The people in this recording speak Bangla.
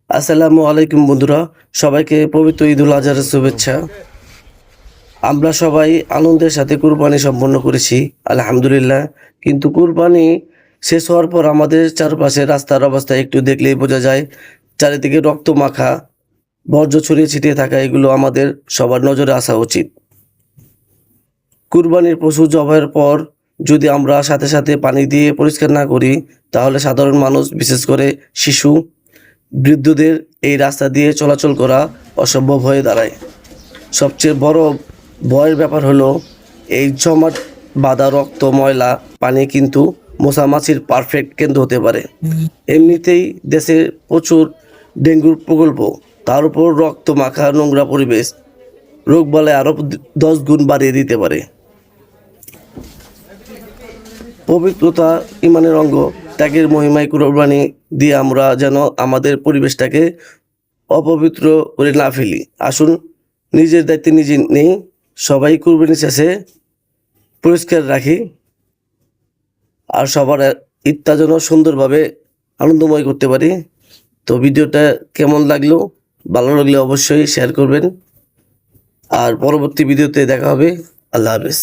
আসসালামু আলাইকুম বন্ধুরা, সবাইকে পবিত্র ঈদুল আজহারের শুভেচ্ছা। আমরা সবাই আনন্দের সাথে কুরবানি সম্পন্ন করেছি আলহামদুলিল্লাহ। কিন্তু কুরবানি শেষ হওয়ার পর আমাদের চারপাশে রাস্তার অবস্থা একটু দেখলেই বোঝা যায়, চারিদিকে রক্ত মাখা, বর্জ্য ছড়িয়ে ছিটিয়ে থাকা। এগুলো আমাদের সবার নজরে আসা উচিত। কুরবানির পশু জবাইয়ের পর যদি আমরা সাথে সাথে পানি দিয়ে পরিষ্কার না করি, তাহলে সাধারণ মানুষ, বিশেষ করে শিশু, বৃদ্ধদের এই রাস্তা দিয়ে চলাচল করা অসম্ভব হয়ে দাঁড়ায়। সবচেয়ে বড় ভয়ের ব্যাপার হলো এই জমাট বাঁধা রক্ত, ময়লা পানি কিন্তু মশামাছির পারফেক্ট কেন্দ্র হতে পারে। এমনিতেই দেশে প্রচুর ডেঙ্গুর প্রকল্প, তার উপর রক্ত মাখা নোংরা পরিবেশ রোগবালাই আরও 10 গুণ বাড়িয়ে দিতে পারে। পবিত্রতা ইমানের অঙ্গ, ত্যাগের মহিমায় কুরবানি দিয়ে আমরা যেন আমাদের পরিবেশটাকে অপবিত্র করে না ফেলি। আসুন নিজের দায়িত্বে নিজে নেই, সবাই কুরবানি শেষে পরিষ্কার রাখি, আর সবার ঈদটা যেন সুন্দরভাবে আনন্দময় করতে পারি। তো ভিডিওটা কেমন লাগলো? ভালো লাগলে অবশ্যই শেয়ার করবেন, আর পরবর্তী ভিডিওতে দেখা হবে। আল্লাহ হাফেজ।